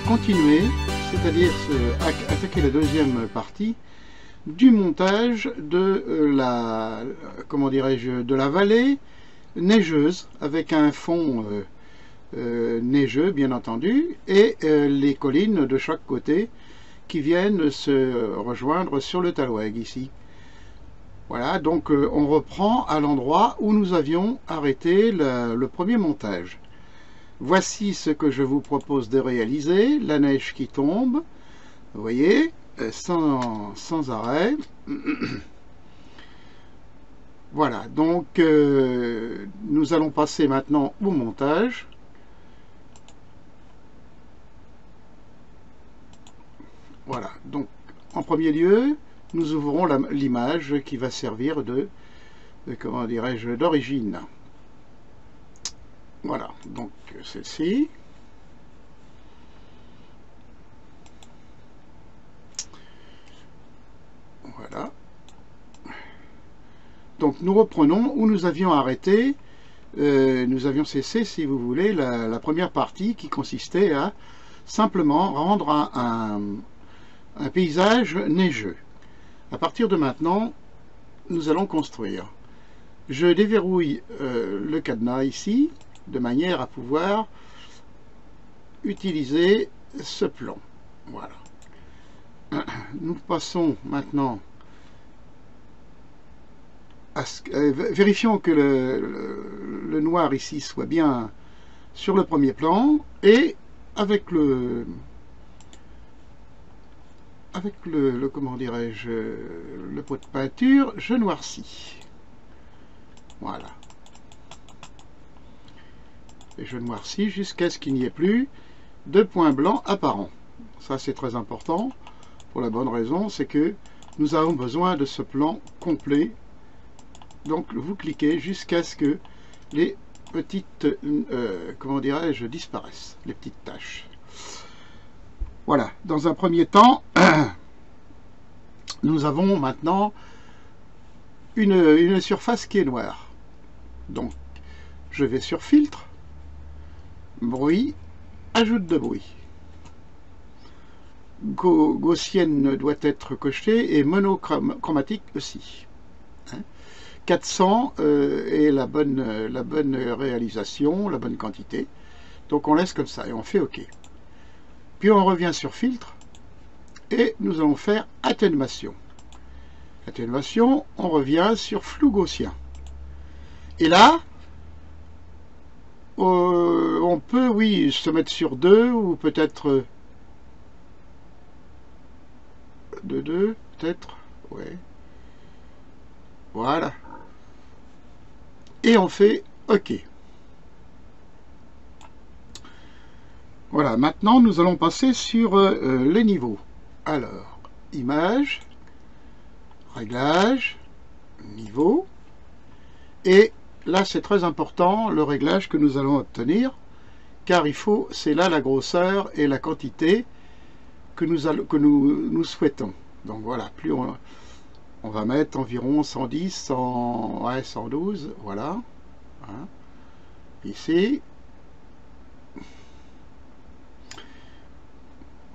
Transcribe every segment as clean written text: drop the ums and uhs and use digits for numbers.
continuer, c'est-à-dire attaquer la deuxième partie du montage de la, comment dirais-je, de la vallée neigeuse, avec un fond neigeux bien entendu, et les collines de chaque côté qui viennent se rejoindre sur le Talweg ici. Voilà, donc on reprend à l'endroit où nous avions arrêté le premier montage. Voici ce que je vous propose de réaliser, la neige qui tombe, vous voyez, sans arrêt. Voilà, donc nous allons passer maintenant au montage. Voilà, donc en premier lieu, nous ouvrons l'image qui va servir de comment dirais-je, d'origine. Voilà, donc celle-ci. Voilà. Donc nous reprenons où nous avions arrêté, nous avions cessé, si vous voulez, la première partie qui consistait à simplement rendre un paysage neigeux. À partir de maintenant, nous allons construire. Je déverrouille le cadenas ici, de manière à pouvoir utiliser ce plan. Voilà. Nous passons maintenant à vérifions que le noir ici soit bien sur le premier plan, et avec le comment dirais-je, le pot de peinture, je noircis. Voilà. Et je noircis jusqu'à ce qu'il n'y ait plus de points blancs apparents. Ça, c'est très important, pour la bonne raison, c'est que nous avons besoin de ce plan complet. Donc, vous cliquez jusqu'à ce que les petites, comment dirais-je, disparaissent, les petites taches. Voilà, dans un premier temps, nous avons maintenant une surface qui est noire. Donc, je vais sur filtre, bruit, ajoute de bruit. Gaussienne doit être cochée et monochromatique aussi. 400 est la bonne réalisation, la bonne quantité. Donc on laisse comme ça et on fait OK. Puis on revient sur filtre et nous allons faire atténuation. Atténuation, on revient sur flou gaussien. Et là, on peut, oui, se mettre sur 2 ou peut-être 2, peut-être, ouais. Voilà. Et on fait OK. Voilà, maintenant nous allons passer sur les niveaux. Alors, image, réglage, niveau, et là c'est très important le réglage que nous allons obtenir, car il faut, c'est là la grosseur et la quantité que nous souhaitons. Donc voilà, plus on va mettre environ 110, 112, voilà. Hein. Ici.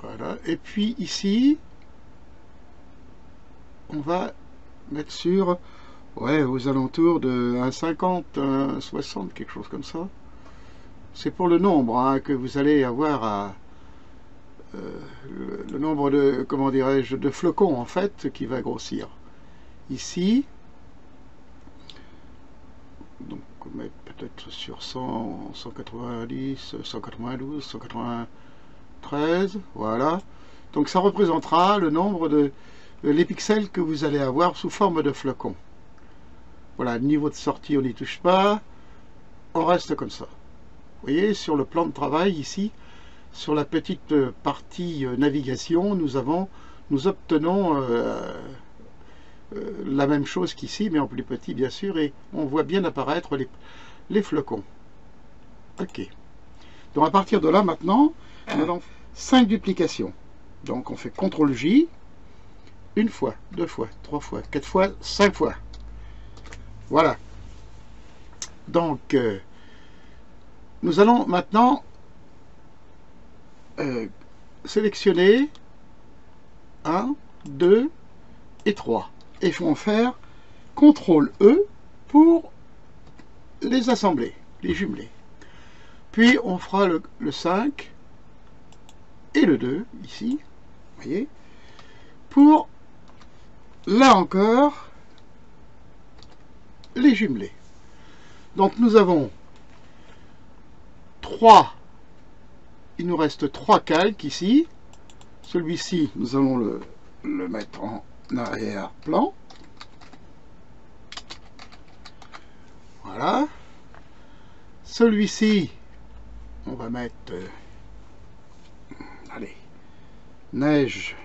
Voilà, et puis ici, on va mettre sur, ouais, aux alentours de 1,50, 1,60, quelque chose comme ça. C'est pour le nombre hein, que vous allez avoir à... le nombre de, comment dirais-je, de flocons en fait, qui va grossir. Ici, donc on met peut-être sur 100, 190, 192, 193, voilà. Donc ça représentera le nombre de les pixels que vous allez avoir sous forme de flocons. Voilà, niveau de sortie on n'y touche pas, on reste comme ça. Vous voyez, sur le plan de travail ici, sur la petite partie navigation, nous obtenons la même chose qu'ici, mais en plus petit bien sûr, et on voit bien apparaître les flocons. Ok. Donc à partir de là maintenant, nous avons 5 duplications. Donc on fait CTRL-J, une fois, 2 fois, 3 fois, 4 fois, 5 fois. Voilà. Donc nous allons maintenant sélectionner 1, 2 et 3. Et je vais faire CTRL E pour les assembler, les jumeler. Puis on fera le 5 et le 2 ici, vous voyez, pour là encore les jumeler. Donc nous avons 3, il nous reste 3 calques ici. Celui-ci, nous allons le mettre en arrière-plan. Voilà. Celui-ci, on va mettre, allez, neige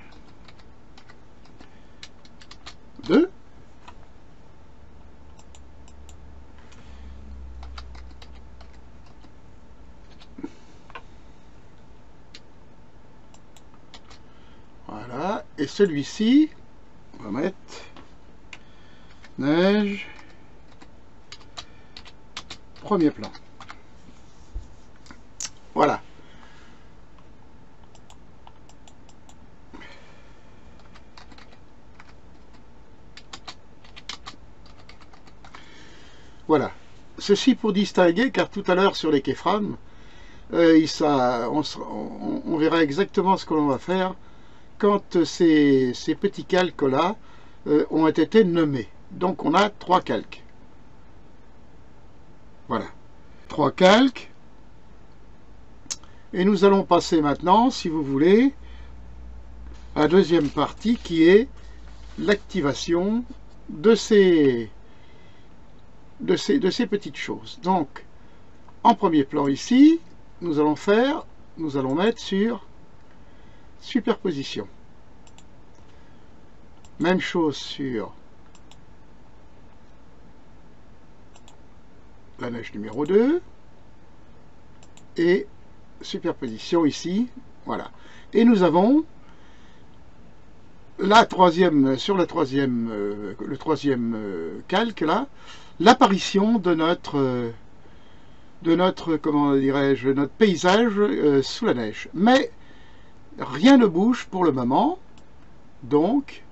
2. Voilà. Et celui-ci, on va mettre neige premier plan. Voilà. Voilà. Ceci pour distinguer, car tout à l'heure sur les keyframes, on verra exactement ce que l'on va faire quand ces petits calques-là ont été nommés. Donc on a 3 calques. Voilà. 3 calques. Et nous allons passer maintenant, si vous voulez, à la deuxième partie qui est l'activation de ces petites choses. Donc, en premier plan ici, nous allons mettre sur superposition. Même chose sur la neige numéro 2 et superposition ici, voilà. Et nous avons la troisième, sur le troisième calque là, l'apparition de notre comment dirais-je, notre paysage sous la neige. Mais rien ne bouge pour le moment, donc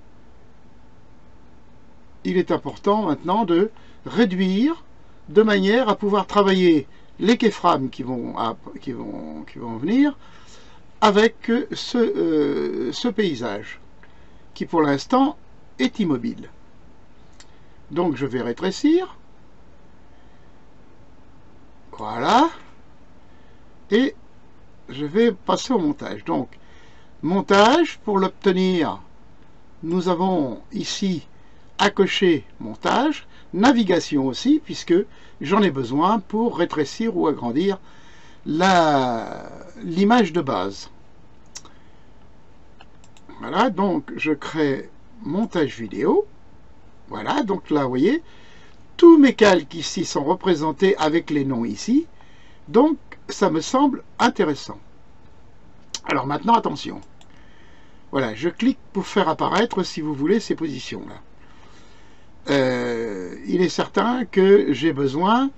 il est important maintenant de réduire de manière à pouvoir travailler les keyframes qui vont venir avec ce paysage qui pour l'instant est immobile. Donc je vais rétrécir, voilà, et je vais passer au montage. Donc montage, pour l'obtenir, nous avons ici à cocher montage, navigation aussi, puisque j'en ai besoin pour rétrécir ou agrandir l'image de base. Voilà, donc je crée montage vidéo. Voilà, donc là, vous voyez, tous mes calques ici sont représentés avec les noms ici. Donc, ça me semble intéressant. Alors maintenant, attention. Voilà, je clique pour faire apparaître, si vous voulez, ces positions-là. Il est certain que j'ai besoin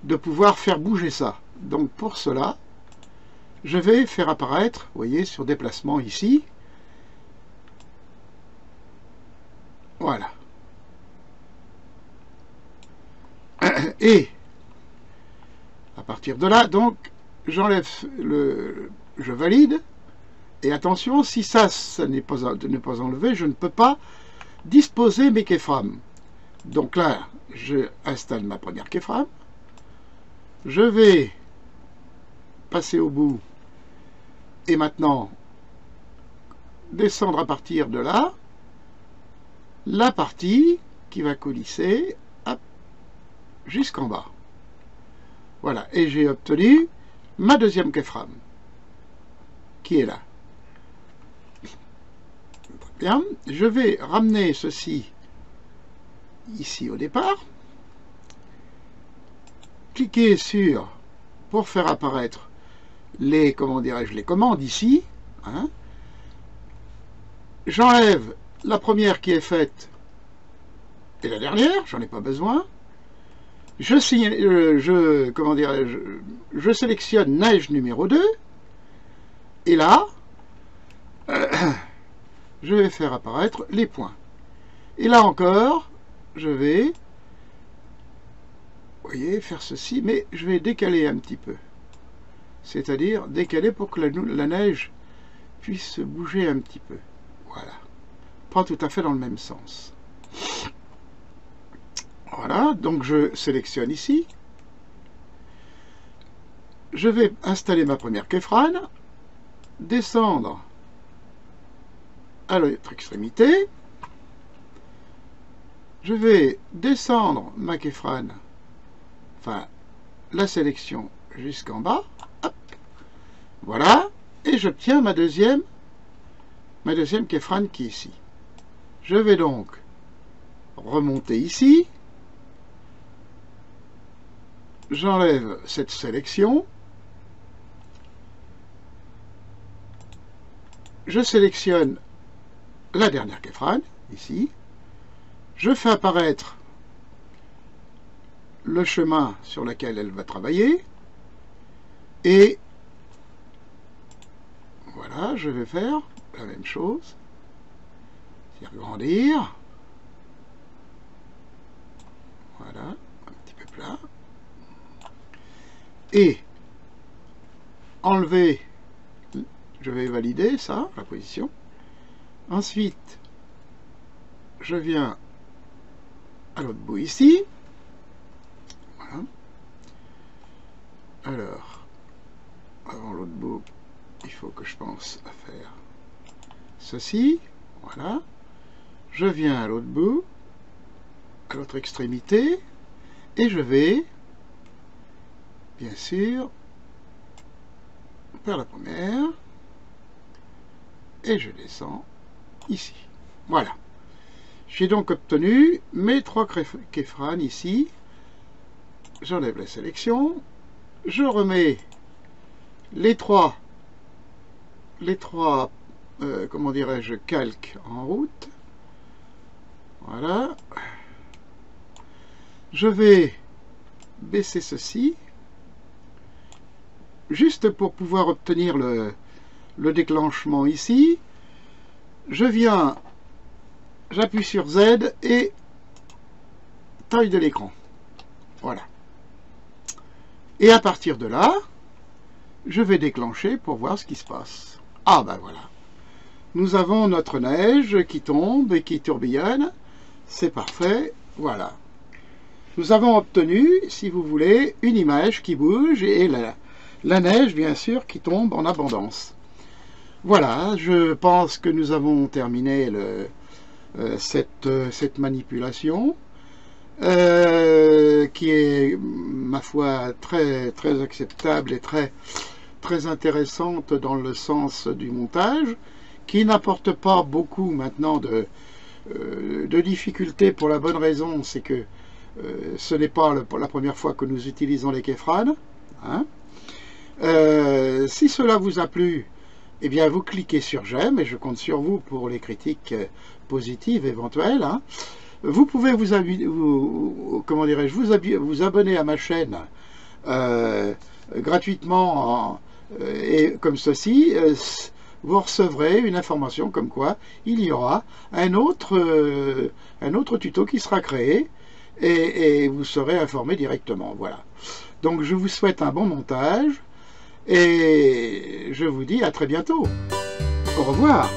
de pouvoir faire bouger ça. Donc pour cela, je vais faire apparaître, vous voyez, sur déplacement ici. Voilà. Et à partir de là, donc, j'enlève je valide. Et attention, si ça n'est pas enlevé, je ne peux pas disposer mes keyframes. Donc là, je installe ma première keyframe. Je vais passer au bout et maintenant descendre à partir de là la partie qui va coulisser jusqu'en bas. Voilà, et j'ai obtenu ma deuxième keyframe qui est là. Bien, je vais ramener ceci ici au départ, cliquer sur pour faire apparaître les, comment dirais-je, les commandes ici, hein. J'enlève la première qui est faite et la dernière, j'en ai pas besoin. Je sélectionne neige numéro 2 et là je vais faire apparaître les points. Et là encore, je vais, vous voyez, faire ceci, mais je vais décaler un petit peu. C'est-à-dire décaler pour que la neige puisse bouger un petit peu. Voilà. Pas tout à fait dans le même sens. Voilà, donc je sélectionne ici. Je vais installer ma première kéfrane, descendre à l'autre extrémité. Je vais descendre ma kéfrane, enfin la sélection jusqu'en bas. Hop, voilà, et j'obtiens ma deuxième kéfrane qui est ici. Je vais donc remonter ici. J'enlève cette sélection. Je sélectionne la dernière kéfrane, ici. Je fais apparaître le chemin sur lequel elle va travailler. Et voilà, je vais faire la même chose. C'est agrandir. Voilà, un petit peu plat. Et enlever, je vais valider ça, la position. Ensuite, je viens à l'autre bout ici. Voilà. Alors, avant l'autre bout, il faut que je pense à faire ceci. Voilà. Je viens à l'autre bout, à l'autre extrémité, et je vais, bien sûr, faire la première, et je descends ici. Voilà. J'ai donc obtenu mes trois kéfranes ici. J'enlève la sélection. Je remets les trois comment dirais-je, calques en route. Voilà. Je vais baisser ceci, juste pour pouvoir obtenir le déclenchement ici. Je viens, j'appuie sur Z et taille de l'écran. Voilà. Et à partir de là, je vais déclencher pour voir ce qui se passe. Ah ben voilà. Nous avons notre neige qui tombe et qui tourbillonne. C'est parfait. Voilà. Nous avons obtenu, si vous voulez, une image qui bouge et la neige, bien sûr, qui tombe en abondance. Voilà, je pense que nous avons terminé cette manipulation qui est, ma foi, très, très acceptable et très, très intéressante dans le sens du montage, qui n'apporte pas beaucoup maintenant de difficultés pour la bonne raison, c'est que ce n'est pas la première fois que nous utilisons les kéfranes. Hein. Si cela vous a plu, eh bien vous cliquez sur j'aime et je compte sur vous pour les critiques positives éventuelles. Hein. Vous pouvez vous abonner à ma chaîne gratuitement et comme ceci, vous recevrez une information comme quoi il y aura un autre tuto qui sera créé et vous serez informé directement. Voilà. Donc je vous souhaite un bon montage et je vous dis à très bientôt. Au revoir.